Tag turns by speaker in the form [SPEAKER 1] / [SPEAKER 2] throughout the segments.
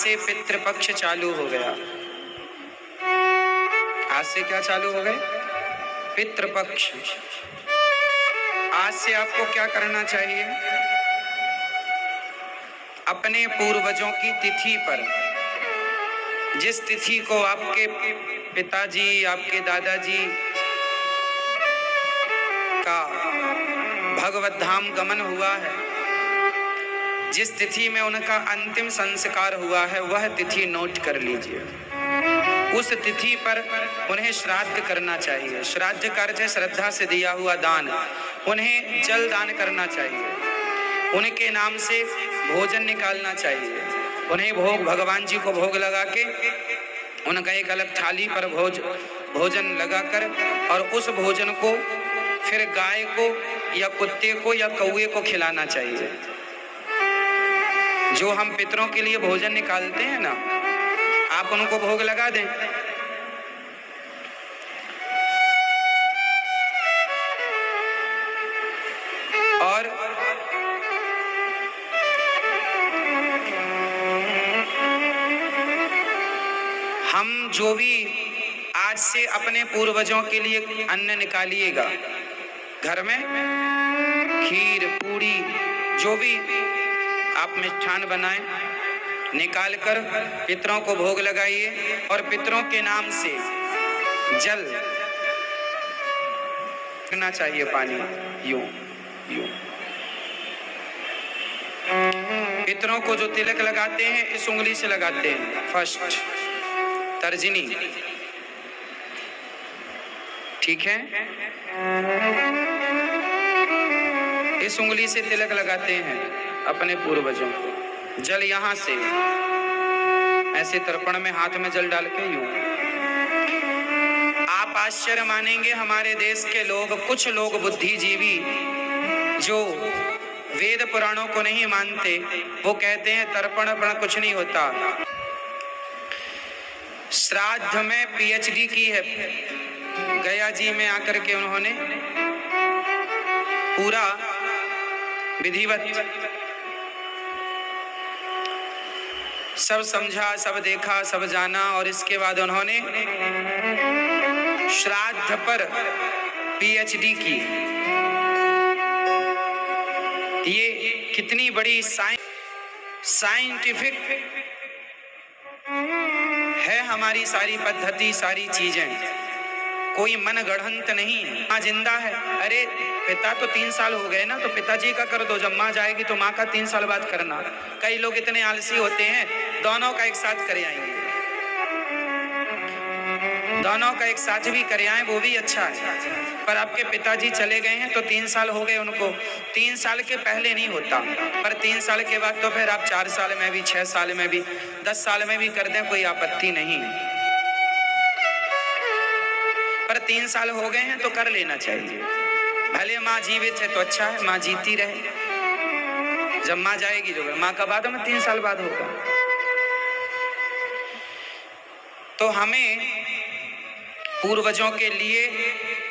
[SPEAKER 1] से पितृपक्ष चालू हो गया। आज से क्या चालू हो गए? पितृपक्ष। आज से आपको क्या करना चाहिए? अपने पूर्वजों की तिथि पर, जिस तिथि को आपके पिताजी, आपके दादाजी का भगवत धाम गमन हुआ है, जिस तिथि में उनका अंतिम संस्कार हुआ है, वह तिथि नोट कर लीजिए। उस तिथि पर उन्हें श्राद्ध करना चाहिए। श्राद्ध कार्य श्रद्धा से दिया हुआ दान, उन्हें जल दान करना चाहिए। उनके नाम से भोजन निकालना चाहिए। उन्हें भोग, भगवान जी को भोग लगा के उनका एक अलग थाली पर भोजन लगाकर, और उस भोजन को फिर गाय को या कुत्ते को या कौवे को खिलाना चाहिए। जो हम पितरों के लिए भोजन निकालते हैं ना, आप उनको भोग लगा दें। और हम जो भी आज से अपने पूर्वजों के लिए अन्न निकालिएगा, घर में खीर पूरी जो भी आप मिष्ठान बनाएं, निकाल कर पितरों को भोग लगाइए। और पितरों के नाम से जल रखना चाहिए, पानी यूं यूं। पितरों को जो तिलक लगाते हैं, इस उंगली से लगाते हैं, फर्स्ट तर्जनी, ठीक है? इस उंगली से तिलक लगाते हैं अपने पूर्वजों को। जल यहाँ से ऐसे तर्पण में हाथ में जल डाल के यूं। आप आश्चर्य मानेंगे, हमारे देश के लोग, कुछ लोग बुद्धिजीवी जो वेद पुराणों को नहीं मानते, वो कहते हैं तर्पण पण कुछ नहीं होता। श्राद्ध में पीएचडी की है गया जी में आकर के, उन्होंने पूरा विधिवत सब समझा, सब देखा, सब जाना, और इसके बाद उन्होंने श्राद्ध पर पीएचडी की। ये कितनी बड़ी साइंटिफिक है हमारी सारी पद्धति, सारी चीजें, कोई मन गढ़ंत नहीं है। माँ जिंदा है, अरे पिता तो 3 साल हो गए ना, तो पिताजी का कर दो, जब माँ जाएगी तो माँ का 3 साल बाद करना। कई लोग इतने आलसी होते हैं, दोनों का एक साथ करे आएंगे, दोनों का एक साथ भी करे आए, वो भी अच्छा है। पर आपके पिताजी चले गए हैं तो 3 साल हो गए उनको, 3 साल के पहले नहीं होता, पर 3 साल के बाद तो फिर आप 4 साल में भी, 6 साल में भी, 10 साल में भी कर दें, कोई आपत्ति नहीं। पर 3 साल हो गए हैं तो कर लेना चाहिए। भले माँ जीवित है तो अच्छा है, माँ जीती रहे, जब माँ जाएगी जो माँ का बाद में 3 साल बाद होगा। तो हमें पूर्वजों के लिए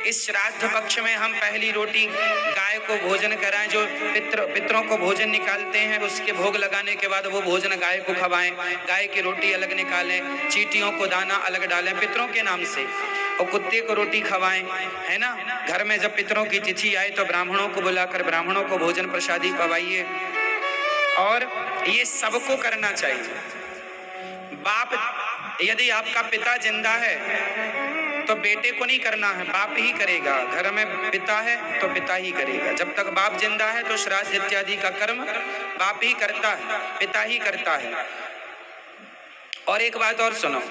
[SPEAKER 1] इस श्राद्ध पक्ष में हम पहली रोटी गाय को भोजन कराएं। जो पितरों को भोजन निकालते हैं, उसके भोग लगाने के बाद वो भोजन गाय को खवाएं। गाय की रोटी अलग निकालें, चींटियों को दाना अलग डालें पितरों के नाम से, और कुत्ते को रोटी खवाएं, है ना? घर में जब पितरों की तिथि आए तो ब्राह्मणों को बुलाकर ब्राह्मणों को भोजन प्रसादी पवाइए। और ये सबको करना चाहिए। बाप, यदि आपका पिता जिंदा है तो बेटे को नहीं करना है, बाप ही करेगा। घर में पिता है तो पिता ही करेगा। जब तक बाप जिंदा है तो श्राद्ध इत्यादि का कर्म बाप ही करता है, पिता ही करता है। और एक बात और सुनो,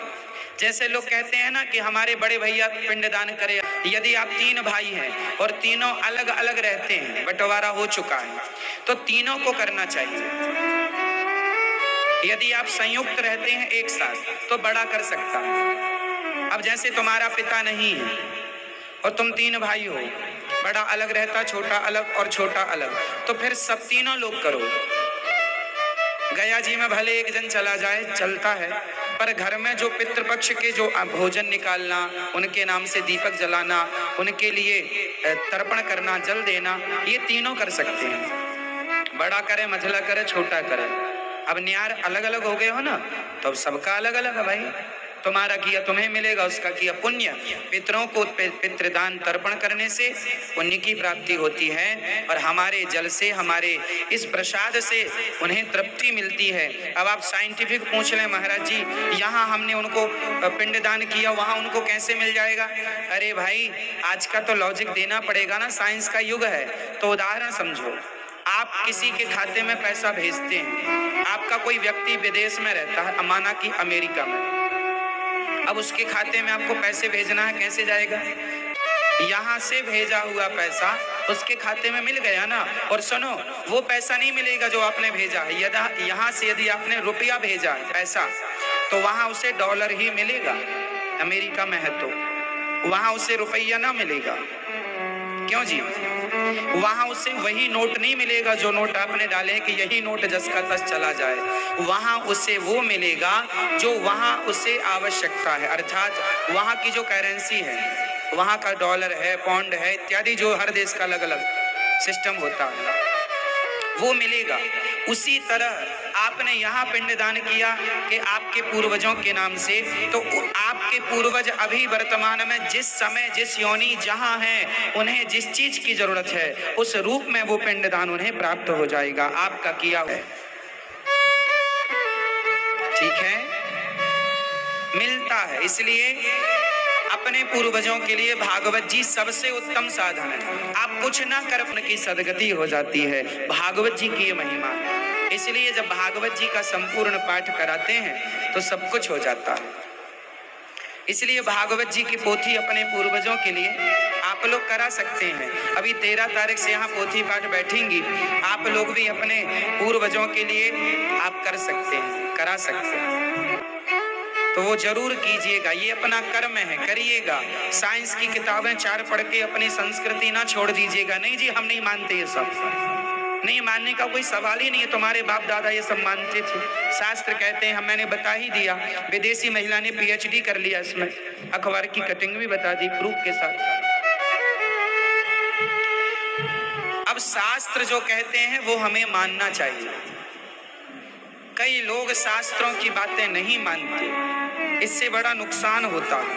[SPEAKER 1] जैसे लोग कहते हैं ना कि हमारे बड़े भैया पिंडदान करे, यदि आप 3 भाई हैं और तीनों अलग अलग रहते हैं, बंटवारा हो चुका है, तो तीनों को करना चाहिए। यदि आप संयुक्त रहते हैं एक साथ तो बड़ा कर सकता है। अब जैसे तुम्हारा पिता नहीं है और तुम 3 भाई हो, बड़ा अलग रहता, छोटा अलग और छोटा अलग, तो फिर सब तीनों लोग करो। गया जी में भले एक जन चला जाए, चलता है, पर घर में जो पितृपक्ष के जो भोजन निकालना, उनके नाम से दीपक जलाना, उनके लिए तर्पण करना, जल देना, ये तीनों कर सकते हैं। बड़ा करे, मझला करे, छोटा करे, अब न्यार अलग अलग हो गए हो ना, तो अब सबका अलग अलग है भाई। तुम्हारा किया तुम्हें मिलेगा, उसका किया पुण्य। पितरों को पितृदान तर्पण करने से पुण्य की प्राप्ति होती है, और हमारे जल से, हमारे इस प्रसाद से उन्हें तृप्ति मिलती है। अब आप साइंटिफिक पूछ लें, महाराज जी यहाँ हमने उनको पिंडदान किया, वहाँ उनको कैसे मिल जाएगा? अरे भाई आज का तो लॉजिक देना पड़ेगा ना, साइंस का युग है। तो उदाहरण समझो, आप किसी के खाते में पैसा भेजते हैं, आपका कोई व्यक्ति विदेश में रहता है, माना कि अमेरिका में, अब उसके खाते में आपको पैसे भेजना है, कैसे जाएगा? यहाँ से भेजा हुआ पैसा उसके खाते में मिल गया ना। और सुनो, वो पैसा नहीं मिलेगा जो आपने भेजा है। यदि यहाँ से यदि आपने रुपया भेजा है पैसा, तो वहाँ उसे डॉलर ही मिलेगा। अमेरिका में है तो वहाँ उसे रुपया ना मिलेगा। क्यों जी? वहां उसे वही नोट नहीं मिलेगा जो नोट आपने डाले कि यही नोट जस का तस चला जाए। वहां उसे वो मिलेगा जो वहां उसे आवश्यकता है, अर्थात वहां की जो करेंसी है, वहां का डॉलर है, पाउंड है इत्यादि, जो हर देश का अलग अलग सिस्टम होता है, वो मिलेगा। उसी तरह आपने यहाँ पिंडदान किया कि आपके पूर्वजों के नाम से, तो आपके पूर्वज अभी वर्तमान में जिस समय जिस योनि जहाँ हैं, उन्हें जिस चीज की जरूरत है उस रूप में वो पिंडदान उन्हें प्राप्त हो जाएगा, आपका किया है। ठीक है, मिलता है। इसलिए अपने पूर्वजों के लिए भागवत जी सबसे उत्तम साधन है। आप कुछ ना कर उनकी सदगति हो जाती है, भागवत जी की महिमा। इसलिए जब भागवत जी का संपूर्ण पाठ कराते हैं तो सब कुछ हो जाता है। इसलिए भागवत जी की पोथी अपने पूर्वजों के लिए आप लोग करा सकते हैं। अभी 13 तारीख से यहाँ पोथी पाठ बैठेंगी, आप लोग भी अपने पूर्वजों के लिए आप कर सकते हैं, करा सकते हैं, तो वो जरूर कीजिएगा। ये अपना कर्म है, करिएगा। साइंस की किताबें 4 पढ़ के अपनी संस्कृति ना छोड़ दीजिएगा। नहीं जी हम नहीं मानते, ये सब नहीं मानने का कोई सवाल ही नहीं है। तुम्हारे बाप दादा ये सब मानते थे। शास्त्र कहते हैं, मैंने बता ही दिया, विदेशी महिला ने PhD कर लिया इसमें, अखबार की कटिंग भी बता दी प्रूफ के साथ। अब शास्त्र जो कहते हैं वो हमें मानना चाहिए। कई लोग शास्त्रों की बातें नहीं मानते, इससे बड़ा नुकसान होता है।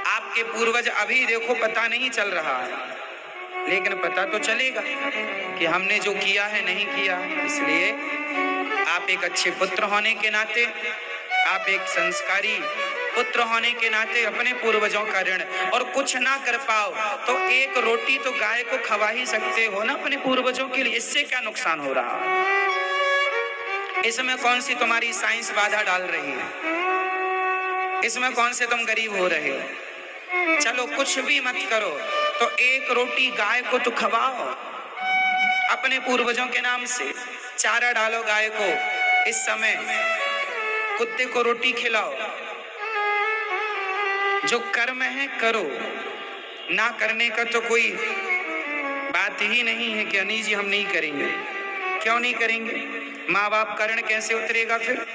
[SPEAKER 1] आपके पूर्वज अभी देखो पता नहीं चल रहा है, लेकिन पता तो चलेगा कि हमने जो किया है नहीं किया है। इसलिए आप एक अच्छे पुत्र होने के नाते, आप एक संस्कारी पुत्र होने के नाते अपने पूर्वजों का ऋण, और कुछ ना कर पाओ तो एक रोटी तो गाय को खवा ही सकते हो ना अपने पूर्वजों के लिए। इससे क्या नुकसान हो रहा है? इसमें कौन सी तुम्हारी साइंस बाधा डाल रही है? इसमें कौन से तुम गरीब हो रहे हो? चलो कुछ भी मत करो तो एक रोटी गाय को तो खवाओ अपने पूर्वजों के नाम से। चारा डालो गाय को, इस समय कुत्ते को रोटी खिलाओ। जो कर्म है करो, ना करने का तो कोई बात ही नहीं है कि अनी जी हम नहीं करेंगे। क्यों नहीं करेंगे? माँ बाप का ऋण कैसे उतरेगा फिर?